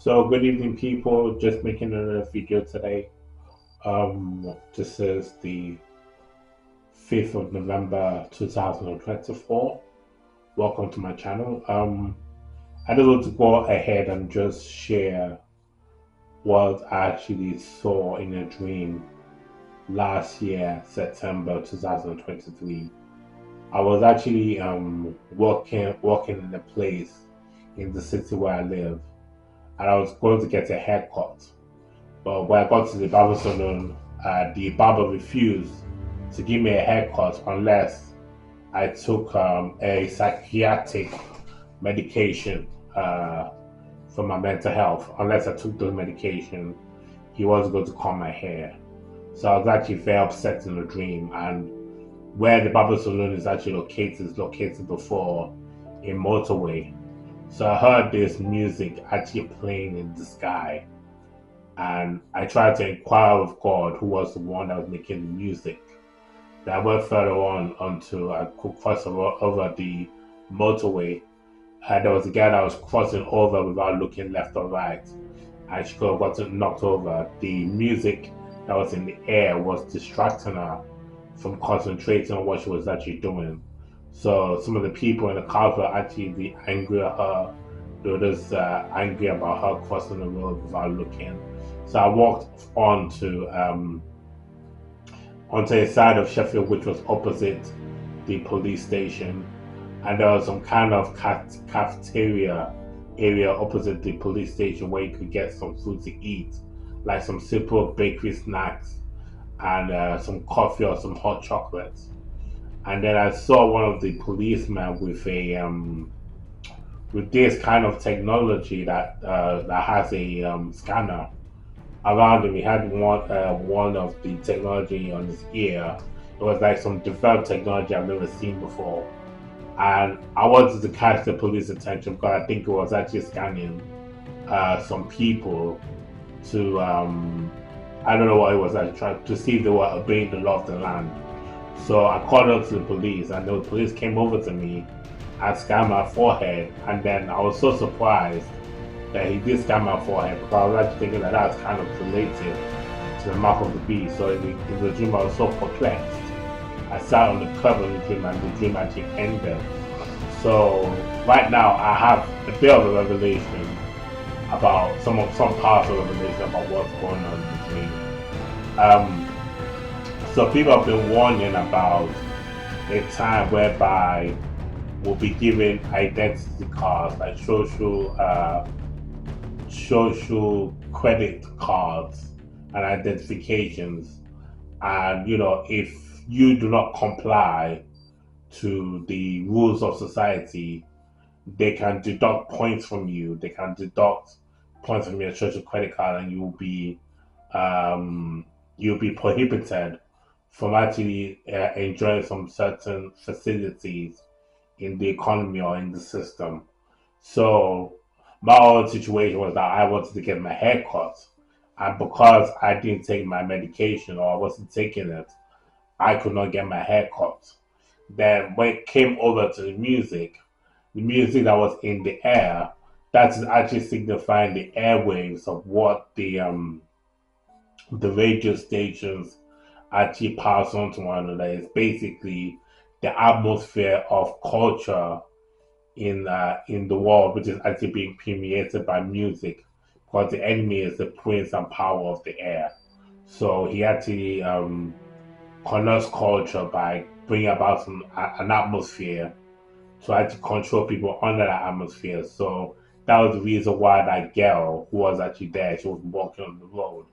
So, good evening, people. Just making another video today. This is the 5th of November 2024. Welcome to my channel. I just want to go ahead and just share what I actually saw in a dream last year, September 2023. I was actually walking in a place in the city where I live, and I was going to get a haircut. But when I got to the barber salon, the barber refused to give me a haircut unless I took a psychiatric medication for my mental health. Unless I took those medication, he wasn't going to comb my hair. So I was actually very upset in the dream. And where the barber salon is actually located is located before a motorway. So I heard this music actually playing in the sky, and I tried to inquire of God who was the one that was making the music. Then I went further on onto I could cross over the motorway, and there was a guy that was crossing over without looking left or right, and she could have gotten knocked over. The music that was in the air was distracting her from concentrating on what she was actually doing. So some of the people in the car were actually angry at her. They were just angry about her crossing the road without looking. So I walked onto a side of Sheffield which was opposite the police station, and there was some kind of cafeteria area opposite the police station where you could get some food to eat, like some simple bakery snacks and some coffee or some hot chocolates. And then I saw one of the policemen with this kind of technology that has a scanner around him. He had one of the technology on his ear. It was like some developed technology I've never seen before. And I wanted to catch the police attention because I think it was actually scanning some people to I don't know what it was actually trying to see if they were obeying the law of the land. So I called out to the police, and the police came over to me and scanned my forehead. And then I was so surprised that he did scan my forehead, because I was actually thinking that that's kind of related to the mark of the beast. So in the dream, I was so perplexed. I sat on the curb of the dream, and the dream actually ended. So right now, I have a bit of a revelation about some parts of revelation about what's going on in the dream. So people have been warning about a time whereby we'll be given identity cards, like social credit cards and identifications. And if you do not comply to the rules of society, they can deduct points from you. They can deduct points from your social credit card, and you'll be prohibited from actually enjoying some certain facilities in the economy or in the system. So my own situation was that I wanted to get my hair cut, and because I didn't take my medication, or I wasn't taking it, I could not get my hair cut. Then when it came over to the music that was in the air, that is actually signifying the airwaves of what the radio stations actually pass on to one another. It's basically the atmosphere of culture in the world, which is actually being permeated by music, because the enemy is the prince and power of the air. So he actually connotes culture by bringing about an atmosphere to actually control people under that atmosphere. So that was the reason why that girl who was actually there, she was walking on the road,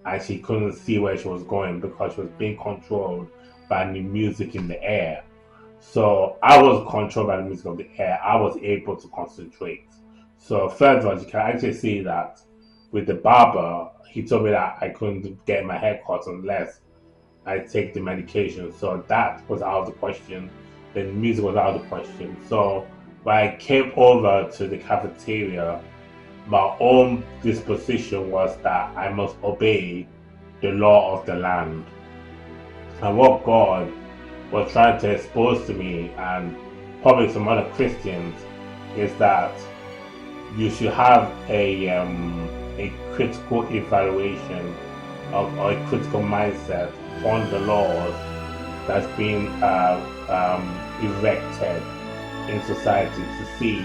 and she couldn't see where she was going because she was being controlled by the music in the air. So I was controlled by the music of the air. I was able to concentrate. So first of all, you can actually see that with the barber, he told me that I couldn't get my hair cut unless I take the medication. So that was out of the question. The music was out of the question. So when I came over to the cafeteria, my own disposition was that I must obey the law of the land. And what God was trying to expose to me, and probably some other Christians, is that you should have a critical evaluation or a critical mindset on the laws that's being erected in society to see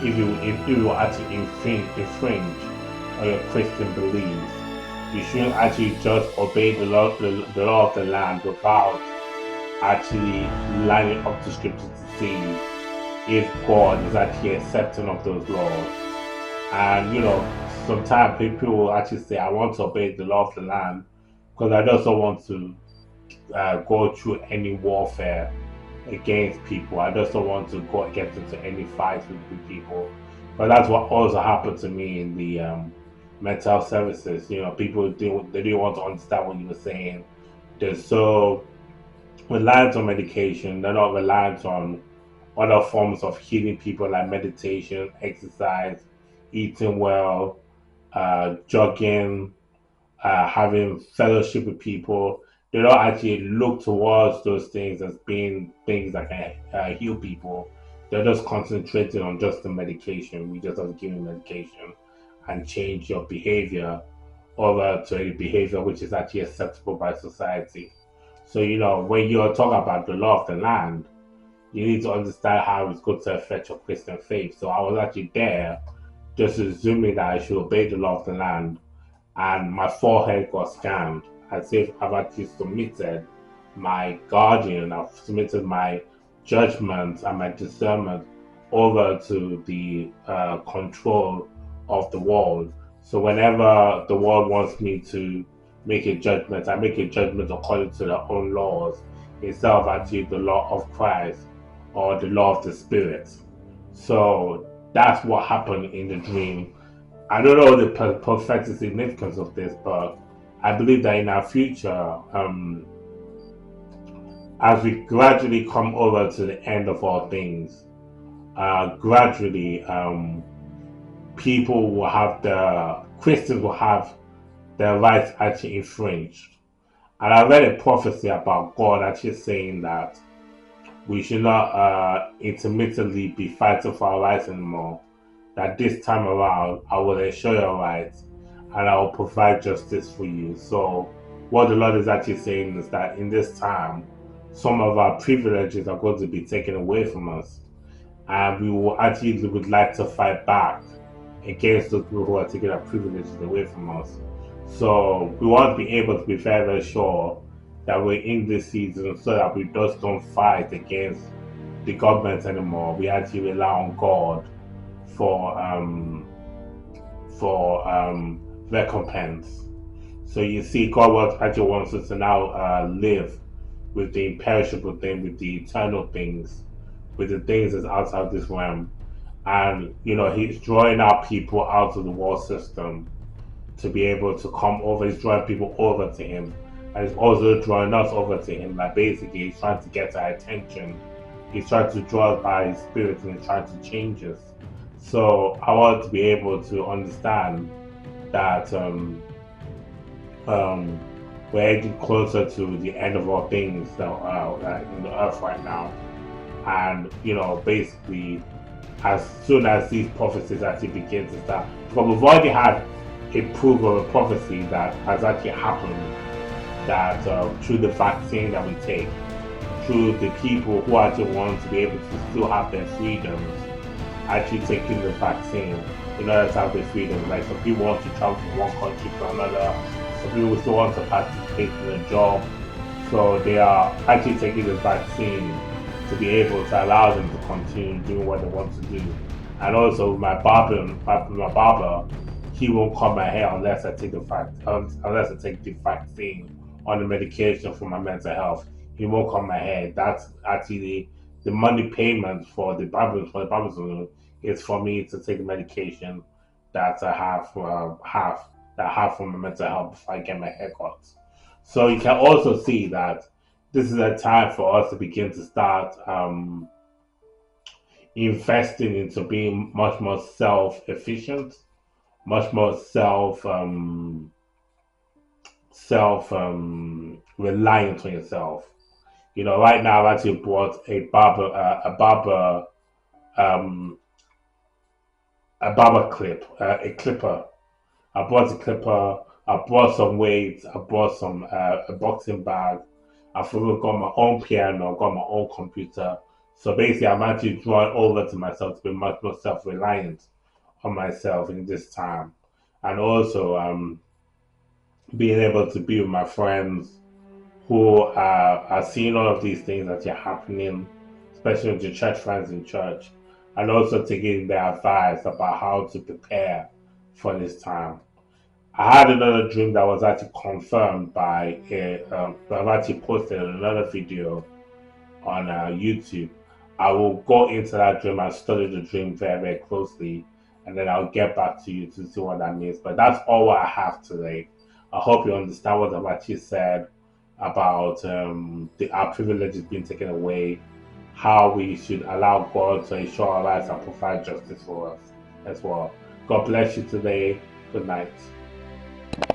if you will actually infringe on your Christian beliefs. You shouldn't actually just obey the law of the land without actually lining up to scripture to see if God is actually accepting of those laws. And sometimes people will actually say, I want to obey the law of the land because I just don't want to go through any warfare against people. I just don't want to go get into any fights with people. But that's what also happened to me in the mental health services. People they didn't want to understand what you were saying. They're so reliant on medication. They're not reliant on other forms of healing people like meditation, exercise, eating well, jogging, having fellowship with people. They don't actually look towards those things as being things that can heal people. They're just concentrating on just the medication. We just have to give you medication and change your behavior over to a behavior which is actually acceptable by society. So, when you're talking about the law of the land, you need to understand how it's going to affect your Christian faith. So I was actually there just assuming that I should obey the law of the land, and my forehead got scanned as if I've actually submitted my guardian, I've submitted my judgment and my discernment over to the control of the world. So whenever the world wants me to make a judgment, I make a judgment according to their own laws instead of actually the law of Christ or the law of the Spirit. So that's what happened in the dream. I don't know the prophetic significance of this, but I believe that in our future, as we gradually come over to the end of all things, gradually people will have Christians will have their rights actually infringed. And I read a prophecy about God actually saying that we should not intermittently be fighting for our rights anymore. That this time around, I will ensure your rights and I will provide justice for you. So, what the Lord is actually saying is that in this time, some of our privileges are going to be taken away from us, and we will actually would like to fight back against those people who are taking our privileges away from us. So, we want to be able to be very, very sure that we're in this season so that we just don't fight against the government anymore. We actually rely on God for recompense. So you see, God actually wants us to now live with the imperishable thing, with the eternal things, with the things that's outside this realm. And He's drawing out people out of the world system to be able to come over. He's drawing people over to Him, and He's also drawing us over to Him. Like basically, He's trying to get our attention. He's trying to draw us by His Spirit, and He's trying to change us. So I want to be able to understand that um, we're getting closer to the end of all things that are in the earth right now. And basically, as soon as these prophecies actually begin to start, because we've already had a proof of a prophecy that has actually happened, that through the vaccine that we take, through the people who actually want to be able to still have their freedoms, actually taking the vaccine in order to have the freedom. Like some people want to travel from one country to another, some people still want to participate in a job, so they are actually taking the vaccine to be able to allow them to continue doing what they want to do. And also my barber, he won't cut my hair unless I take unless I take the vaccine on the medication for my mental health. He won't cut my hair. That's actually the money payment for the barber salon is for me to take the medication that I have for my mental health before I get my hair cut. So you can also see that this is a time for us to begin to start investing into being much more self-efficient, much more self reliant on yourself. Right now I've actually bought a barber um, a barber clip, a clipper. I bought a clipper. I bought some weights. I bought some a boxing bag. I've even got my own piano. Got my own computer. So basically, I'm actually drawing over to myself to be much more self-reliant on myself in this time, and also being able to be with my friends who are seeing all of these things that are happening, especially with the church friends in church, and also taking their advice about how to prepare for this time. I had another dream that was actually confirmed by I've actually posted another video on YouTube. I will go into that dream and study the dream very, very closely, and then I'll get back to you to see what that means. But that's all I have today. I hope you understand what I've actually said about our privileges being taken away, how we should allow God to ensure our lives and provide justice for us as well. God bless you today. Good night.